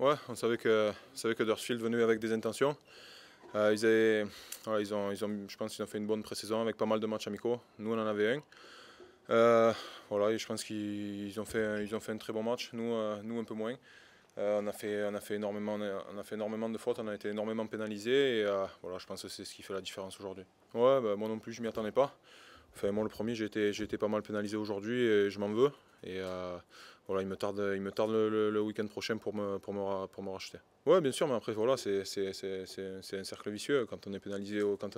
Ouais, on savait que Huddersfield venait avec des intentions. Je pense qu'ils ont fait une bonne pré-saison avec pas mal de matchs amicaux. Nous, on en avait un. Voilà, et je pense qu'ils ont fait un très bon match. Nous un peu moins. On a fait énormément de fautes, on a été énormément pénalisés et voilà, je pense que c'est ce qui fait la différence aujourd'hui. Ouais, bah, moi non plus, je m'y attendais pas. Enfin, moi, le premier, j'ai été pas mal pénalisé aujourd'hui et je m'en veux. Et voilà, il me tarde le week-end prochain pour me racheter. Ouais, bien sûr, mais après, voilà, c'est un cercle vicieux. Quand on est pénalisé autant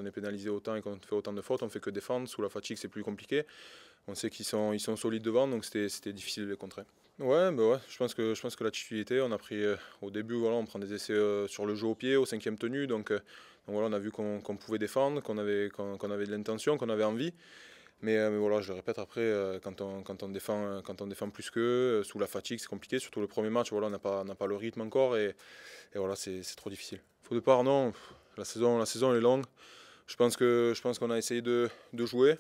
et qu'on fait autant de fautes, on fait que défendre. Sous la fatigue, c'est plus compliqué. On sait qu'ils sont solides devant, donc c'était difficile de les contrer. Ouais, bah ouais, je pense que la titularidité, on a pris au début, voilà, on prend des essais sur le jeu au pied, au cinquième tenu, donc voilà, on a vu qu'on pouvait défendre, qu'on avait de l'intention, qu'on avait envie. Mais voilà, je le répète après, quand on défend plus qu'eux, sous la fatigue, c'est compliqué. Surtout le premier match, voilà, on n'a pas le rythme encore et voilà, c'est trop difficile. Faux départ, non, la saison elle est longue. Je pense qu'on a essayé de jouer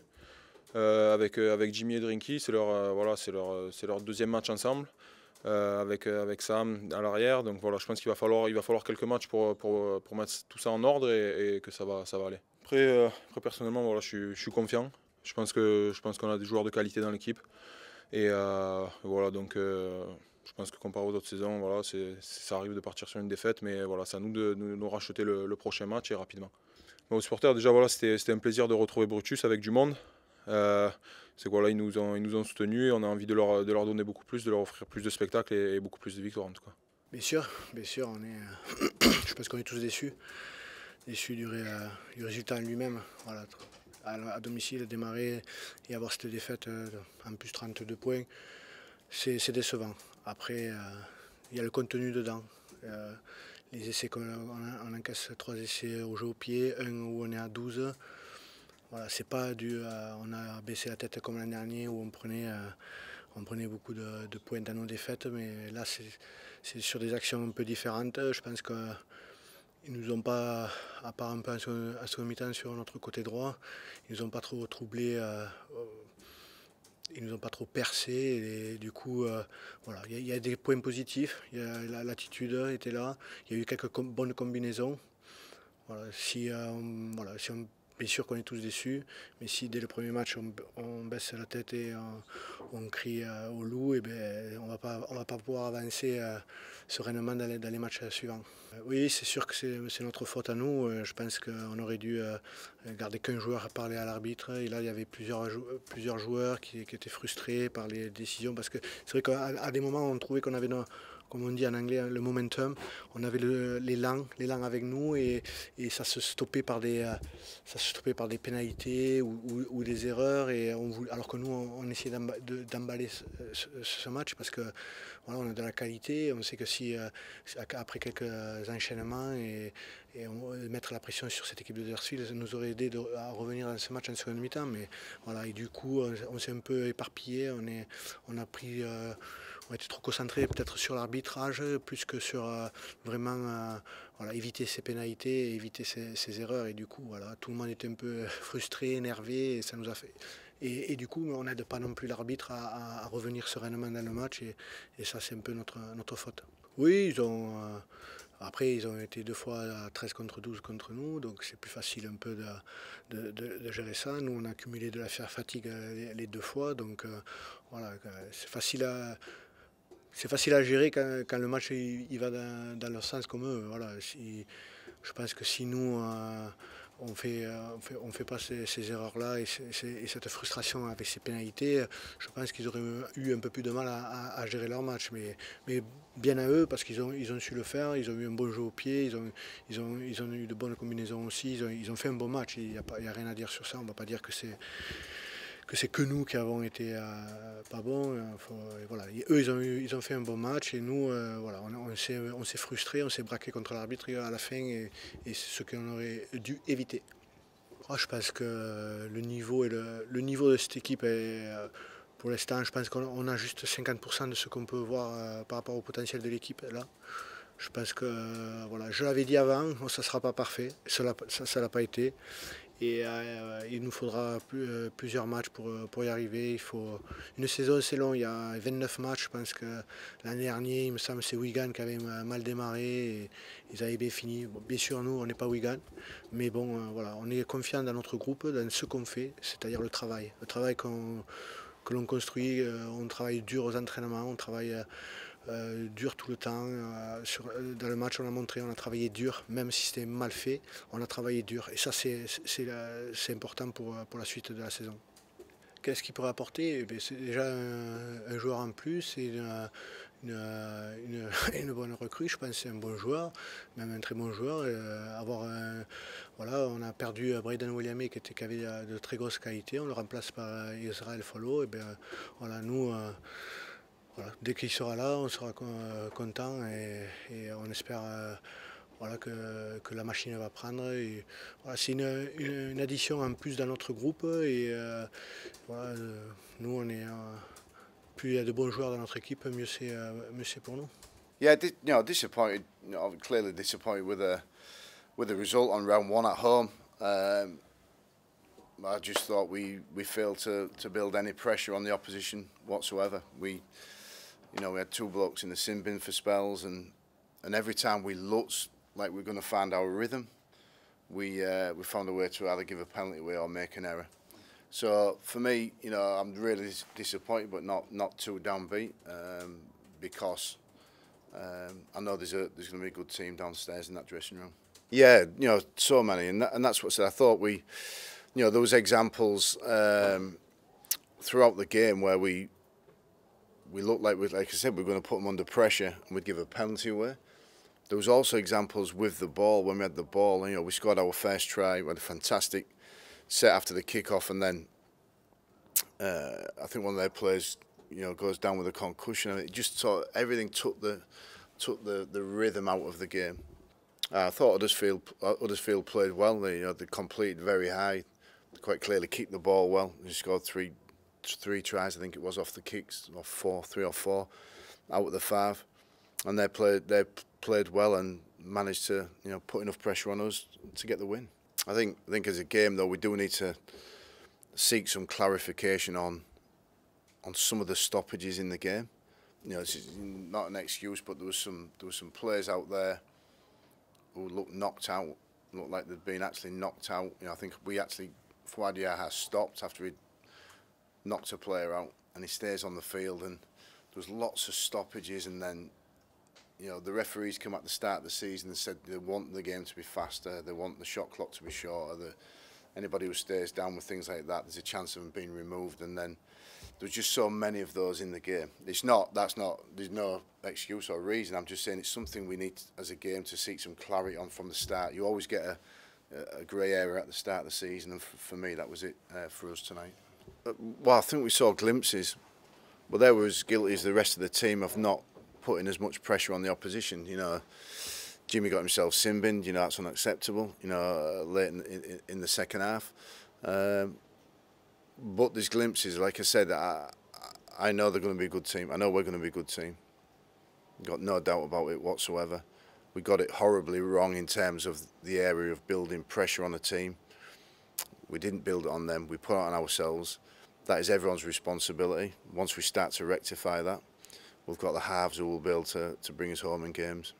avec Jimmy et Drinky. C'est leur deuxième match ensemble. Avec Sam à l'arrière. Donc voilà, je pense qu'il va falloir quelques matchs pour mettre tout ça en ordre et que ça va aller. Après personnellement, voilà, je suis confiant. Je pense qu'on a des joueurs de qualité dans l'équipe. Et voilà, donc je pense que comparé aux autres saisons, voilà, ça arrive de partir sur une défaite, mais voilà, c'est à nous de nous racheter le prochain match et rapidement. Bon, aux supporters, déjà, voilà, c'était un plaisir de retrouver Brutus avec du monde. Euh, c'est que voilà, ils nous ont soutenus et on a envie de leur donner beaucoup plus, de leur offrir plus de spectacles et beaucoup plus de victoires en tout cas. Bien sûr, je pense qu'on est tous déçus du résultat en lui-même. Voilà, à domicile, démarrer et avoir cette défaite en plus 32 points, c'est décevant. Après, il y a le contenu dedans. Les essais on encaisse 3 essais au jeu au pied, un où on est à 12. Voilà, c'est pas on a baissé la tête comme l'an dernier où on prenait beaucoup de points dans nos défaites, mais là c'est sur des actions un peu différentes. Je pense qu'ils nous ont pas, à part un peu à ce mi-temps sur notre côté droit, ils nous ont pas trop troublés, ils nous ont pas trop percé. Et du coup, voilà, il y a des points positifs. L'attitude était là. Il y a eu quelques bonnes combinaisons. Voilà, bien sûr qu'on est tous déçus, mais si dès le premier match on baisse la tête et on crie au loup, on va pas pouvoir avancer sereinement dans les matchs suivants. Oui, c'est sûr que c'est notre faute à nous. Je pense qu'on aurait dû garder qu'un joueur à parler à l'arbitre. Et là, il y avait plusieurs joueurs qui étaient frustrés par les décisions, parce que c'est vrai qu'à des moments, on trouvait qu'on avait, comme on dit en anglais, le momentum. On avait l'élan avec nous et ça se stoppait par des pénalités ou des erreurs. Alors que nous, on essayait d'emballer ce match parce que voilà, on a de la qualité. On sait que si après quelques enchaînements et mettre la pression sur cette équipe de Huddersfield, ça nous aurait aidé à revenir dans ce match en seconde mi-temps. Mais voilà, et du coup, on s'est un peu éparpillé. On était trop concentré peut-être sur l'arbitrage plus que sur vraiment voilà, éviter ces pénalités et éviter ces erreurs. Et du coup, voilà, tout le monde était un peu frustré, énervé, et ça nous a fait. Et du coup, on n'aide pas non plus l'arbitre à revenir sereinement dans le match, et ça, c'est un peu notre faute. Oui, après, ils ont été 2 fois à 13 contre 12 contre nous, donc c'est plus facile un peu de gérer ça. Nous, on a accumulé de la fatigue les 2 fois, donc voilà, c'est facile à gérer quand le match il va dans leur sens comme eux. Voilà, je pense que si nous on fait pas ces erreurs-là et cette frustration avec ces pénalités, je pense qu'ils auraient eu un peu plus de mal à gérer leur match. Mais bien à eux parce qu'ils ont su le faire, ils ont eu un bon jeu au pied, ils ont eu de bonnes combinaisons aussi, ils ont fait un bon match. Il n'y a rien à dire sur ça. On ne va pas dire que c'est que nous qui avons été pas bons. Voilà. Et eux, ils ont fait un bon match et nous, voilà, on s'est frustrés, on s'est braqué contre l'arbitre à la fin et c'est ce qu'on aurait dû éviter. Je pense que le niveau de cette équipe est, pour l'instant, je pense qu'on a juste 50% de ce qu'on peut voir par rapport au potentiel de l'équipe là. Je pense que voilà, je l'avais dit avant, ça ne sera pas parfait, ça l'a pas été. Et il nous faudra plusieurs matchs pour y arriver. Une saison, c'est long, il y a 29 matchs. Je pense que l'année dernière, il me semble que c'est Wigan qui avait mal démarré. Et ils avaient bien fini. Bon, bien sûr, nous, on n'est pas Wigan. Mais bon, voilà, on est confiant dans notre groupe, dans ce qu'on fait, c'est-à-dire le travail. Le travail que l'on construit, on travaille dur aux entraînements, on travaille dur tout le temps. Dans le match, on a montré, on a travaillé dur, même si c'était mal fait, on a travaillé dur. Et ça, c'est important pour la suite de la saison. Qu'est-ce qu'il pourrait apporter? C'est déjà un joueur en plus et une bonne recrue. Je pense que c'est un bon joueur, même un très bon joueur. Voilà, on a perdu Brayden Williams qui avait de très grosses qualités. On le remplace par Israel Follow. Et bien, voilà, nous, voilà, dès qu'il sera là, on sera content et on espère voilà, que la machine va prendre. Et, voilà, c'est une addition en plus dans notre groupe et voilà, nous on est plus il y a de bons joueurs dans notre équipe, mieux c'est pour nous. Yeah, disappointed. Clearly disappointed with the result on round one at home. I just thought we failed to build any pressure on the opposition whatsoever. We had two blokes in the sin bin for spells, and every time we looked like we were going to find our rhythm, we found a way to either give a penalty away or make an error. So for me, I'm really disappointed, but not too downbeat, because I know there's going to be a good team downstairs in that dressing room. Yeah, so many, and that's what I thought there was examples throughout the game where we looked like I said, we were going to put them under pressure and we'd give a penalty away. There was also examples with the ball, when we had the ball, we scored our first try, we had a fantastic set after the kick-off, and then I think one of their players, goes down with a concussion, and it just everything took the rhythm out of the game. I thought Huddersfield played well. They completed very high, they quite clearly kicked the ball well. They scored three tries, I think it was, off the kicks, or 3 or 4 out of the 5, and they played well and managed to put enough pressure on us to get the win. I think as a game though, we do need to seek some clarification on some of the stoppages in the game. It's not an excuse, but there was some players out there who looked knocked out, looked like they'd been actually knocked out. I think Fouad Diarra has stopped after he knocked a player out, and he stays on the field, and there was lots of stoppages, and then the referees come at the start of the season and said they want the game to be faster, they want the shot clock to be shorter, anybody who stays down with things like that, there's a chance of them being removed, and then there's just so many of those in the game. There's no excuse or reason. I'm just saying it's something we need as a game to seek some clarity on from the start. You always get a grey area at the start of the season, and for me that was it for us tonight. Well, I think we saw glimpses, but they were as guilty as the rest of the team of not putting as much pressure on the opposition. Jimmy got himself sin-binned, that's unacceptable, late in the second half. But there's glimpses, like I said, I know they're going to be a good team. I know we're going to be a good team. Got no doubt about it whatsoever. We got it horribly wrong in terms of the area of building pressure on the team. We didn't build it on them, we put it on ourselves. That is everyone's responsibility. Once we start to rectify that, we've got the halves who will be able to bring us home in games.